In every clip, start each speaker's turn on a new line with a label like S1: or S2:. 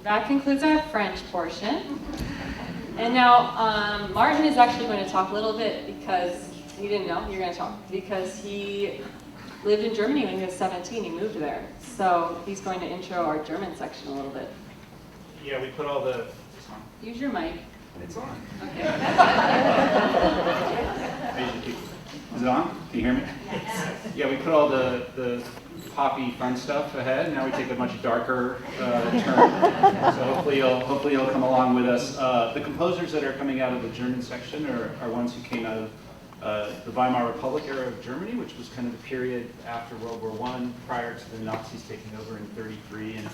S1: that concludes our French portion. And now Martin is actually going to talk a little bit because he didn't know you're going to talk, because he lived in Germany when he was 17. He moved there. So he's going to intro our German section a little bit.
S2: Yeah, we put all the...
S1: Use your mic.
S2: It's on.
S1: Okay.
S2: Is it on? Can you hear me? Yes. Yeah, we put all the poppy fun stuff ahead. Now we take a much darker turn. So hopefully you'll come along with us. The composers that are coming out of the German section are ones who came out of the Weimar Republic era of Germany, which was kind of the period after World War I, prior to the Nazis taking over in '33, and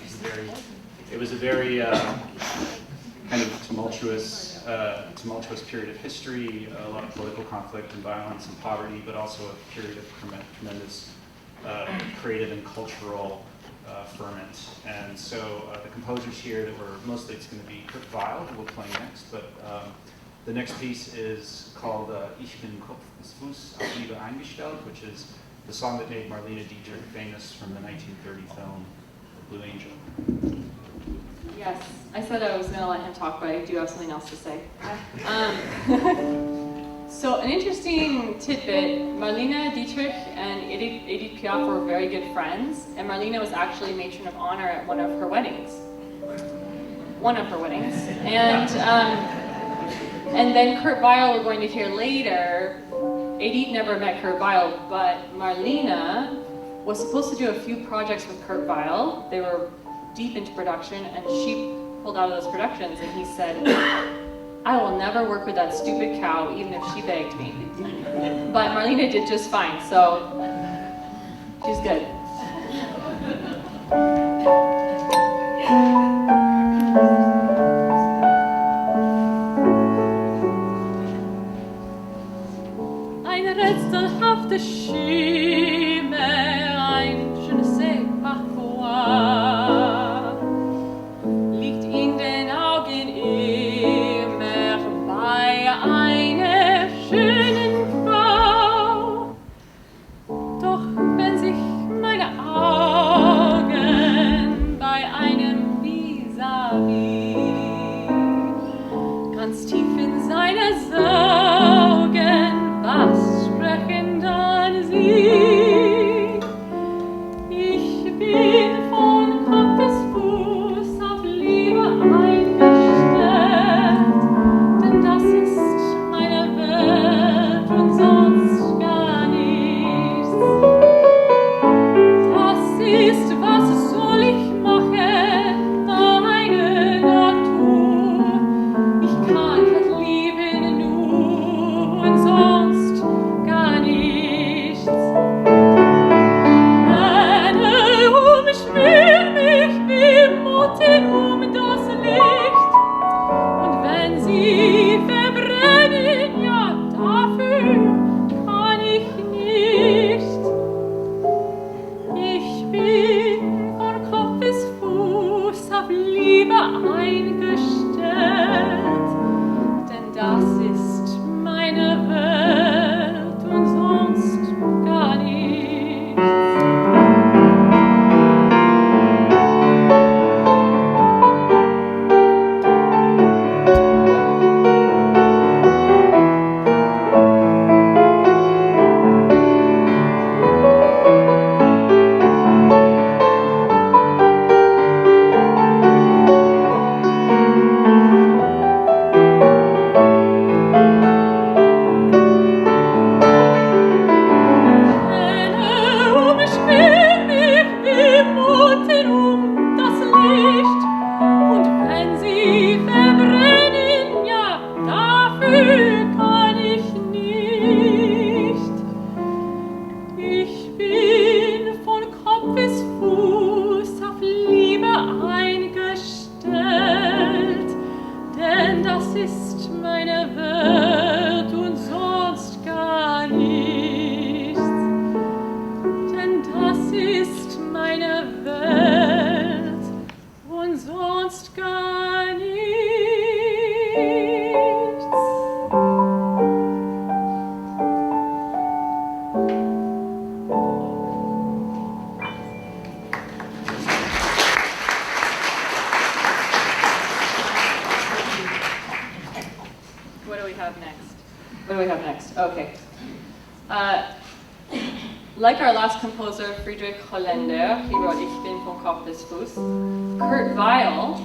S2: it was a very kind of tumultuous period of history, a lot of political conflict and violence and poverty, but also a period of tremendous creative and cultural ferment. And so the composers here that were mostly, it's going to be Kurt Weill, who will play next, but the next piece is called Ich bin Kopf des Fuß auf Liebe eingestellt, which is the song that made Marlene Dietrich famous from the 1930 film The Blue Angel.
S1: Yes, I said I was going to let him talk, but I do have something else to say. So an interesting tidbit, Marlene Dietrich and Edith Piaf were very good friends, and Marlene was actually matron of honor at one of her weddings. And then Kurt Weill, we're going to hear later, Edith never met Kurt Weill, but Marlene was supposed to do a few projects with Kurt Weill. They were deep into production, and she pulled out of those productions, and he said, I will never work with that stupid cow, even if she begged me. But Marlene did just fine, so she's good. Eine rätselhafte Stimme, ein je ne sais pas quoi, liegt in den Augen immer bei einer schönen Frau. Doch wenn sich meine Augen bei einem vis-à-vis ganz tief in seine Augen, was sprechen dann sie? Ich bin von Kopf bis Fuß auf Liebe eingestellt, denn das ist meine Welt und sonst gar nichts. Das ist, was soll ich machen, meine Natur. Ich kann verlieben nur und sonst gar nichts. Eine umschwirrt mich wie Motten das Licht, und wenn sie verbrennen, ja, dafür kann ich nicht. Ich bin von Kopf bis Fuß auf Liebe eingestellt, denn das ist meine Welt und sonst gar nichts. Umschwirrt mich wie Motten das Licht, und wenn sie verbrennen, ja, dafür kann ich nicht. Ich bin von Kopf bis Fuß auf Liebe eingestellt, denn das ist meine Welt und sonst gar nichts. Denn das ist meine Welt und sonst gar nichts. What do we have next? Okay. Like our last composer, Friedrich Hollaender, he wrote Ich bin vom Kopf bis Fuß. Kurt Weill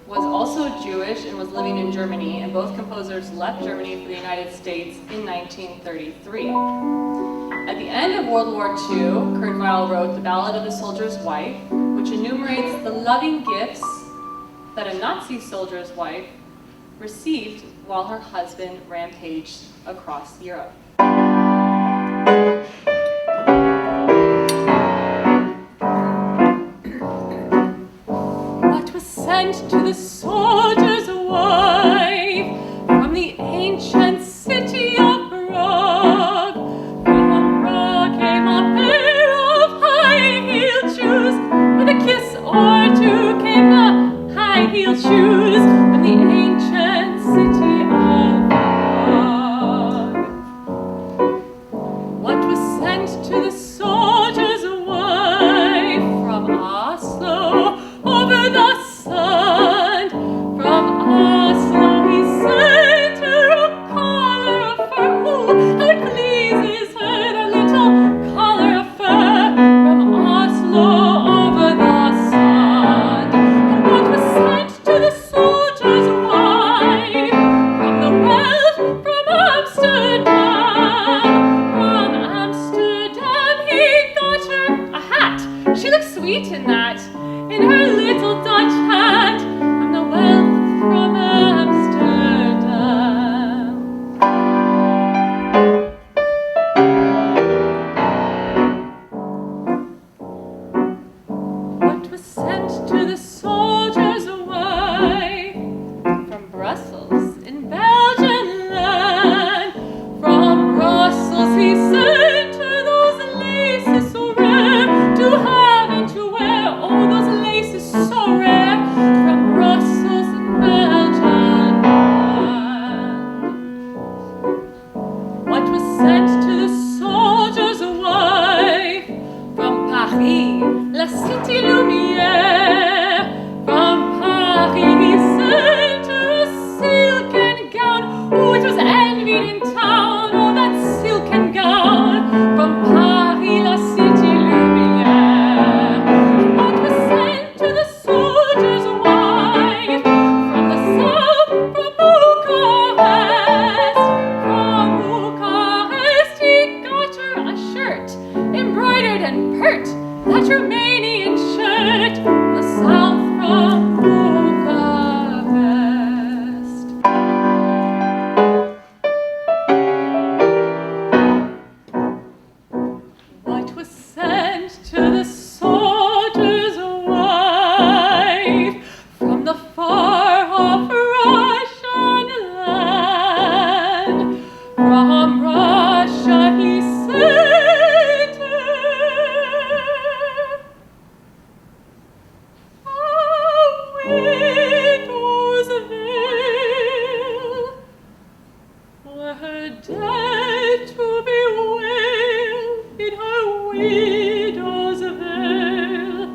S1: was also Jewish and was living in Germany, and both composers left Germany for the United States in 1933. At the end of World War II, Kurt Weill wrote the Ballad of the Soldier's Wife, which enumerates the loving gifts that a Nazi soldier's wife received while her husband rampaged across Europe. What was sent to the soldier's wife from the ancient city of Prague? From Prague came a pair of high-heeled shoes. With a kiss or two came the high-heeled shoes from the ancient city of Prague. What was sent to the soldier's wife from Oslo over the sand? From Oslo he sent her a collar of fur. Oh, how it pleases her, that little collar of fur. From Oslo over the sand. And what was sent to the soldier's wife from the Weill, from Amsterdam? From Amsterdam he got her a hat. She looked sweet in that, in her little Dutch hat. From the Weill, from Amsterdam. What was sent to the soldier's wife from Brussels in Belgian land? From Brussels he sent her those laces so rare to have and to wear. Oh, those laces so rare. From Brussels in Belgian land. What was sent to the soldier's wife from Paris, la cité lumière? From Paris he sent her a silken gown. Oh, it was envied in town, oh, that silken gown. From Paris, la cité lumière. What was sent to the soldier's wife from the south, from Bucharest? From Bucharest he got her a shirt, embroidered and pert, that Romanian shirt. The south from Bucharest. What was sent to the soldier's wife from the far-off Russian land? From Russia he sent her a widow's veil, for her dead to bewail in her widow's veil.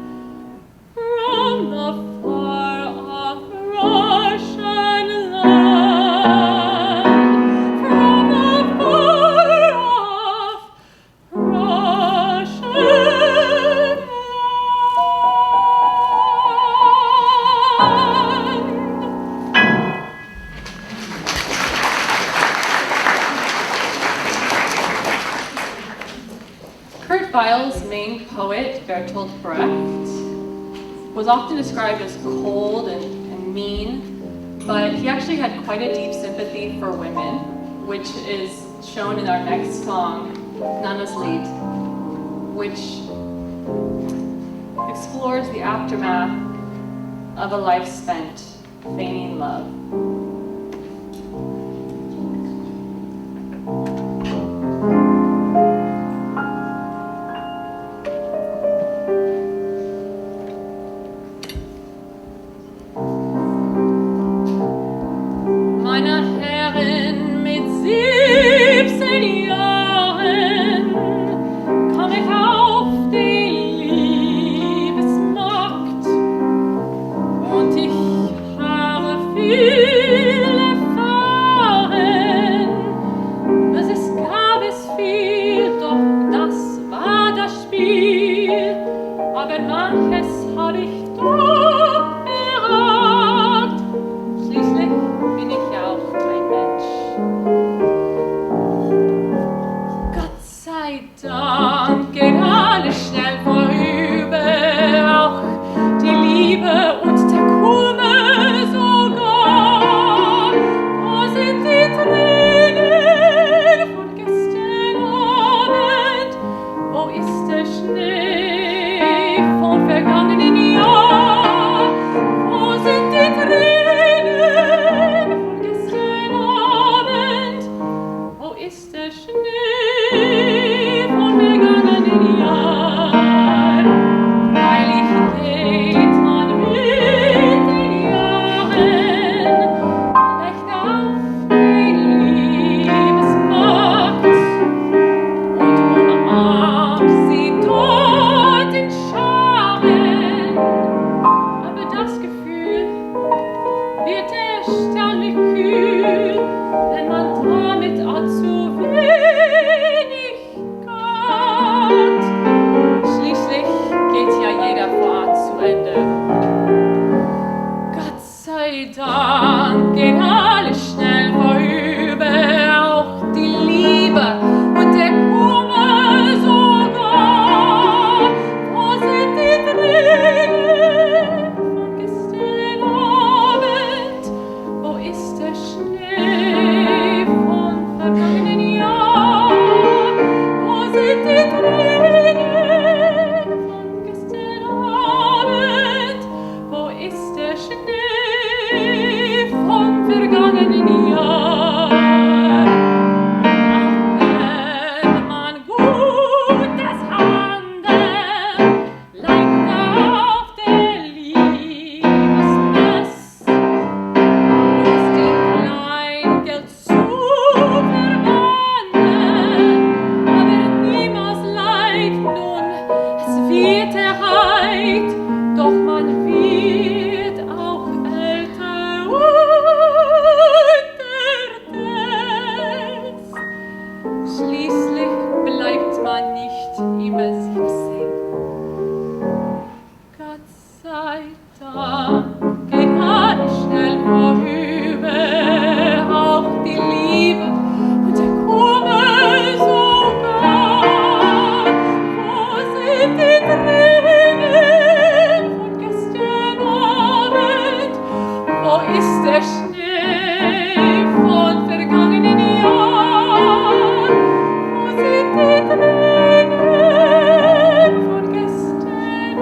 S1: From the far-off Russian land, from the far-off Russian land. Kurt Weill's main poet, Bertolt Brecht, was often described as cold and mean, but he actually had quite a deep sympathy for women, which is shown in our next song, Nana's Lied, which explores the aftermath of a life spent feigning love. Meine Herren, mit 17 Jahren komm ich auf die Liebesmarkt und ich habe viel sei Dank gehen alle schnell vorüber, auch die Liebe und der Kummer sogar. Wo sind die Tränen von gestern Abend? Wo ist der Schnee von vergangenen Jahr? Wo sind die Tränen von gestern Abend? Wo ist der Schnee von vergangenen Jahr? Auch wenn man Gutes handelt, leicht auf der Liebesmess, ist in Kleingeld zu verwandeln, aber niemals leicht nun, es wird erheit, doch man wird auch älter unterdessen. Schließlich bleibt man nicht immer 17. Gott sei Dank geht alles schnell vorüber, auch die Liebe und der Kummer sogar. Wo sind die Tränen von gestern Abend? Wo ist der Schnee von vergangenen Jahren? Wo sind die Tränen von gestern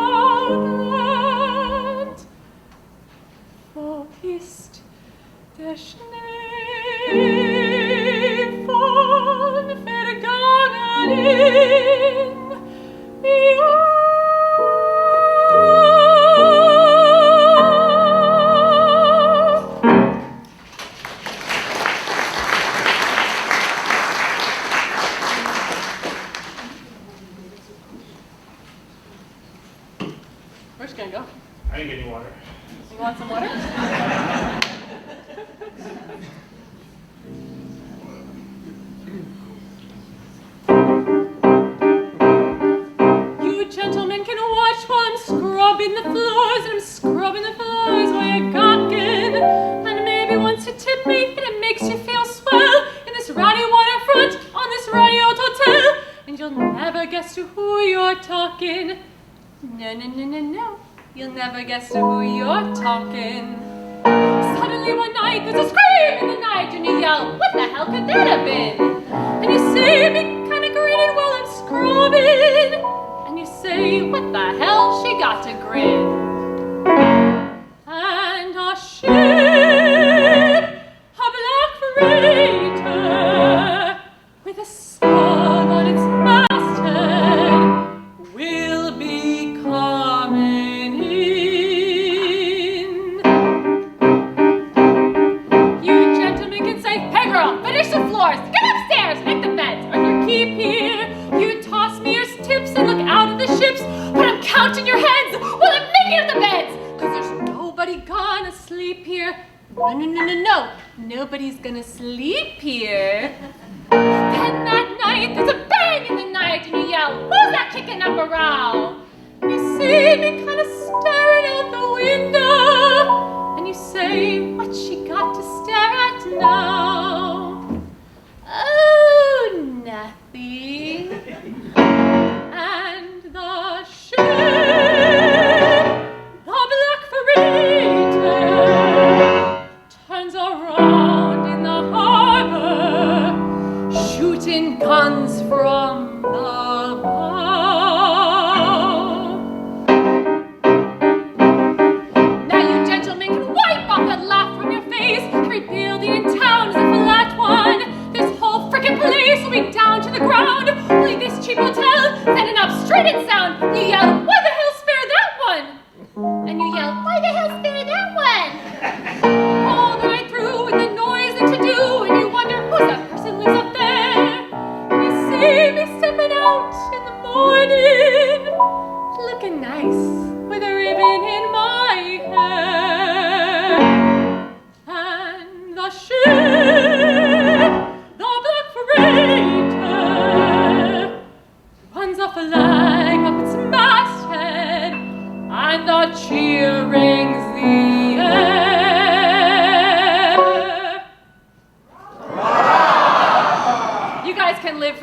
S1: Abend? Wo ist der Schnee von vergangenen Jahren? Where's it gonna go?
S2: I didn't get any water.
S1: You want some water? You gentlemen can watch while I'm scrubbing the floors, and I'm scrubbing the floors while you're gawking. And maybe once you tip me, and it makes you feel swell in this rowdy waterfront on this rowdy old hotel. And you'll never guess to who you're talking. No, no, no, no, no. You'll never guess to who you're talking. Suddenly one night, there's a scream in the night, and you yell, what the hell could that have been? And you see me kind of grinning while I'm scrubbing. And you say, what the hell, she got to grin. And a ship, a black freighter, with a sun on its masthead, will be coming in. You gentlemen can say, hey girl, finish the floors, get upstairs, make the beds, or you keep here. You toss me your tips and look out at the ships, but I'm counting your heads while I'm making up the beds, cause there's nobody gonna sleep here. No, no, no, no, no, nobody's gonna sleep here. Then that night, there's a bang in the night, and you yell, who's that kicking up a row? And you see me kind of staring out the window, and you say, what's she got to stare at now? Oh, nothing. And the ship, the black freighter, turns around in the harbor, shooting guns from the bow.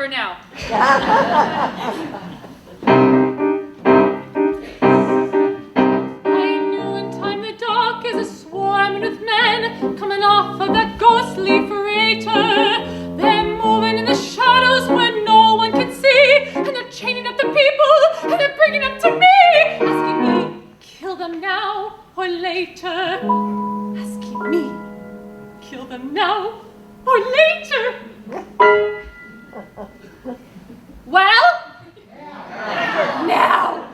S1: for now. I knew in time the dock is a swarming with men coming off of that ghostly freighter. They're moving in the shadows where no one can see, and they're chaining up the people, and they're bringing them to me, asking me, kill them now or later. Asking me, kill them now or later. Well, now.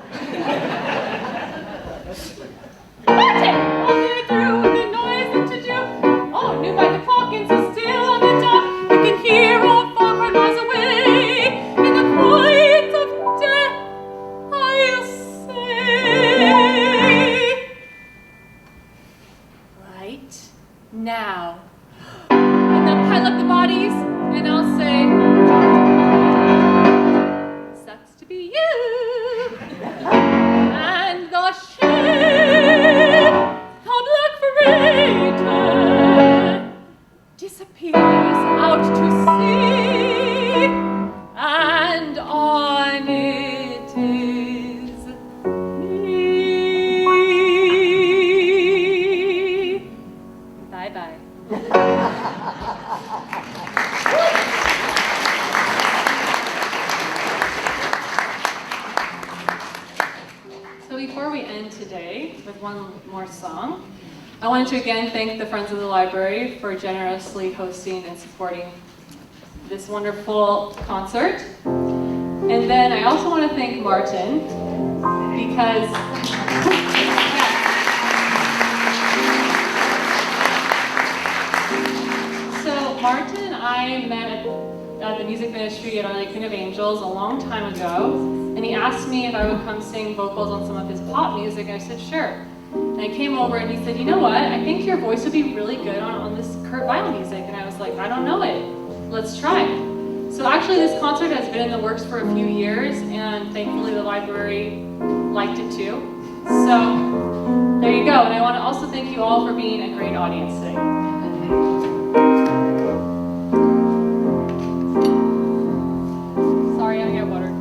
S1: Martin! Oh, you're through with the noise that you do. Oh, new by the clock and so still on the dock. You can hear all far miles away. In the quiet of death, I'll say. Right now. And then pile up the bodies, and I'll say, sucks to be you. And the ship, the black freighter, disappears out to sea, and on it is me. Bye-bye. So before we end today with one more song, I wanted to again thank the Friends of the Library for generously hosting and supporting this wonderful concert. And then I also want to thank Martin because so Martin and I met at the music ministry at Our Lady Queen of Angels a long time ago, and he asked me if I would come sing vocals on some of his pop music, and I said sure. And I came over and he said, you know what, I think your voice would be really good on this Kurt Weill music. And I was like, I don't know it, let's try. So actually this concert has been in the works for a few years, and thankfully the library liked it too. So there you go, and I want to also thank you all for being a great audience today. Sorry, I get water.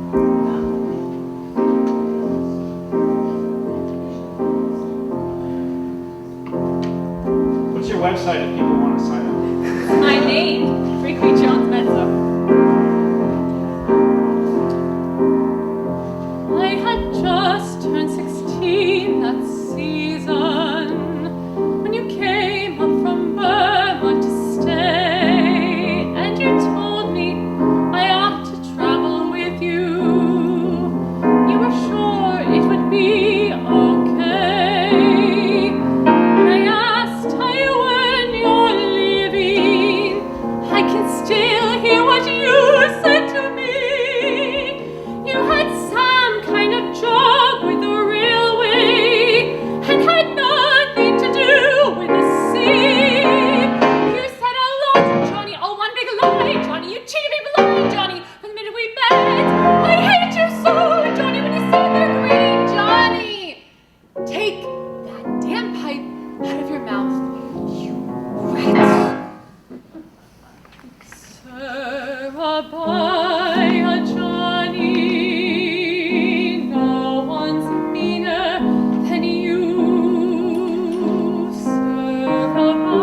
S2: What's your website if people want to sign up?
S1: My name, Rigby Jones Mezzo. I had just turned 16 that season when you came up from Burma to stay, and you told me I ought to travel with you. You were sure it would be okay. And I asked how you earn your living. I can still hear what you said to me. You had some kind of job with the railway and had nothing to do with the sea. You said a lot, Johnny, oh one big lie, Johnny. You cheated me blind, Johnny, from the minute we met. I hate you so, Johnny, when you said they're greedy, Johnny. Take that damn pipe out of your mouth, you rat. Surabaya Johnny, no one's meaner than you. Surabaya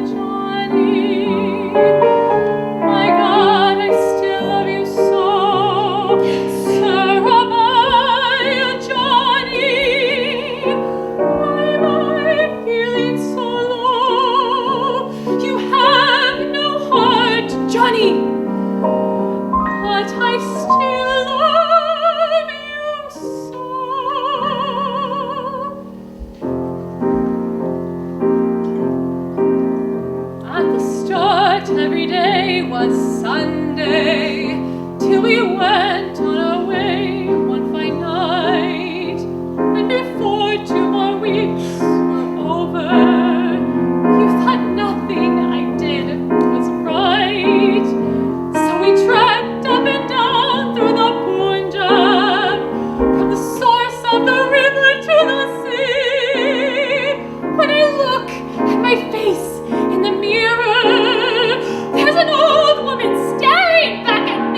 S1: Johnny, my God, I still love you so. Surabaya Johnny, why am I feeling so low? You have no heart, Johnny, but I still love you so. At the start, every day was Sunday, till we went on our way one fine night. And before 2 more weeks were over, you thought nothing I did was right. So we trekked up and down through the Punjab, from the source of the river to the sea. When I look at my face in the mirror, there's an old woman staring back at me.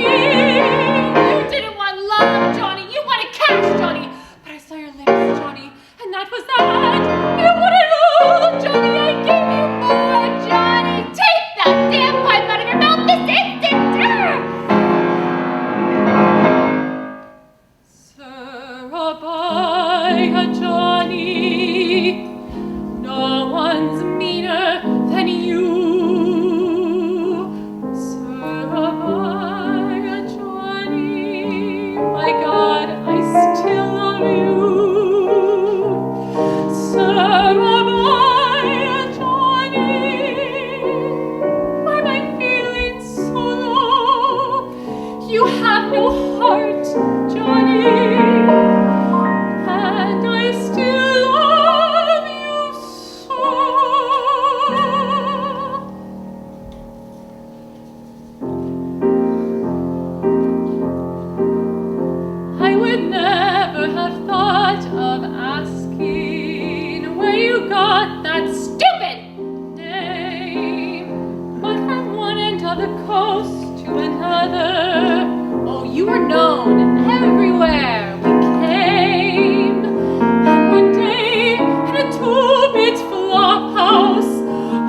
S1: together. Oh, you were known everywhere we came. And one day, in a two-bit flop house,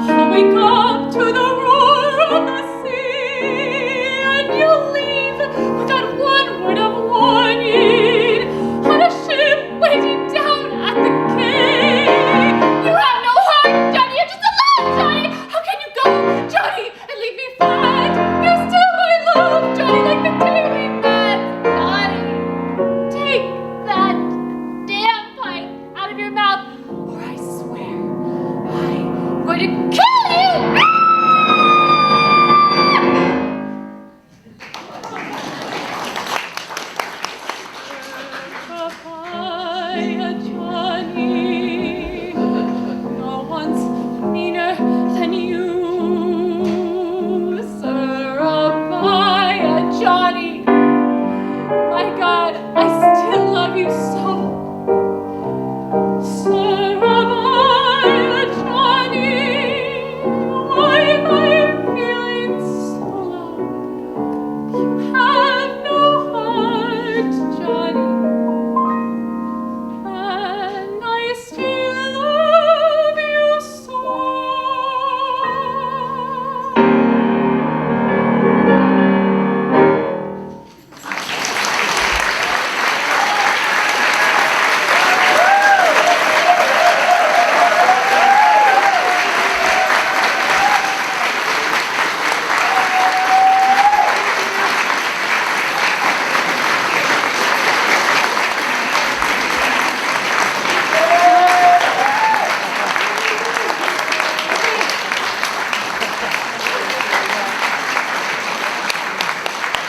S1: I'll wake up to the roar of the sea, and you'll leave without one word of warning on a ship waiting down at the quay. You have no heart, Johnny. You're just alone, Johnny. How can you go, Johnny, and leave me flat? You're still my love, Johnny, like the day we met. Johnny, take that damn pipe out of your mouth, or I swear I'm going to kill you. Surabaya Johnny, no one's meaner than you. Surabaya Johnny, my God, I still love you so. Surabaya Johnny, why am I feeling so low? You have no heart, Johnny, and I still love you so.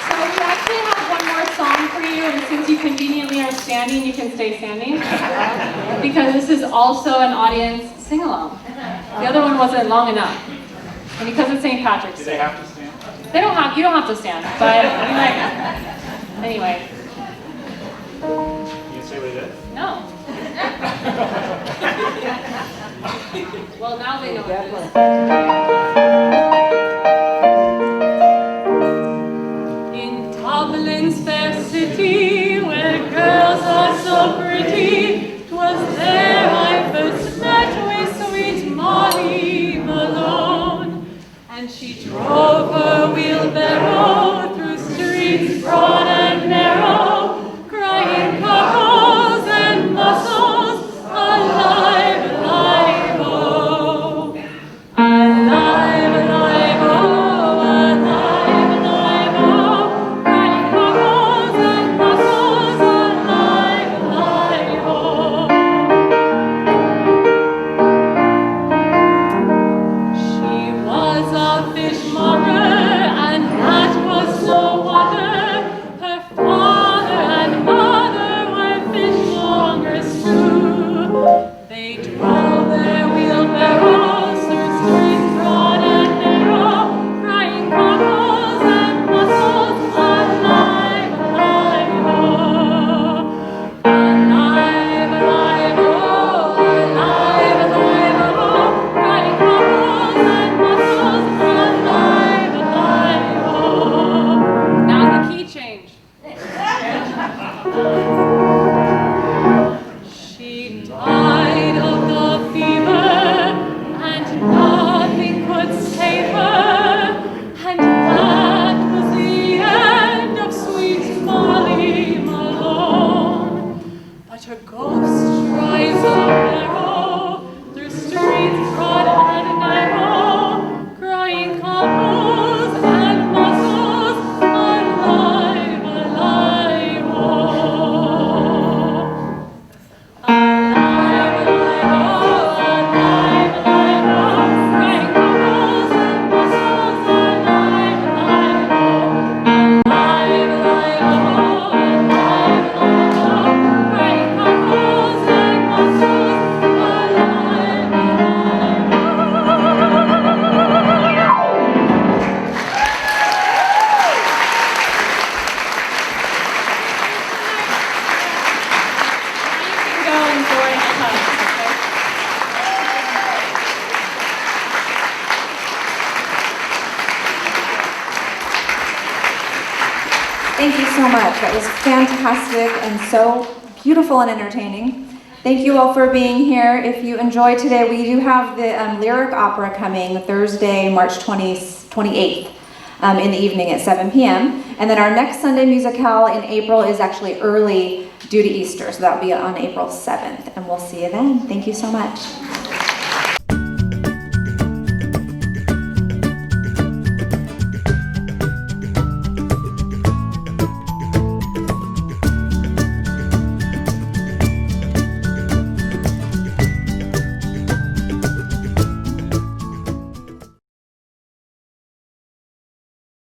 S1: So we actually have one more song for you, and since you conveniently are standing, you can stay standing. Because this is also an audience sing-along. The other one wasn't long enough. And because it's St. Patrick's
S2: Do
S1: Day.
S2: they have to stand?
S1: You don't have to stand, but you might. Anyway,
S2: You can say what it is?
S1: no. Well, now they know what it is. In Dublin's fair city, where girls are so pretty, 'twas there I first met with sweet Molly Malone, and she drove her wheelbarrow through streets broad and narrow, crying cockles and mussels, alive, alive, oh, alive.
S3: Thank you so much. That was fantastic and so beautiful and entertaining. Thank you all for being here. If you enjoyed today, we do have the lyric opera coming Thursday, March 28th in the evening at 7 p.m. And then our next Sunday musicale in April is actually early due to Easter, so that'll be on April 7th. And we'll see you then. Thank you so much.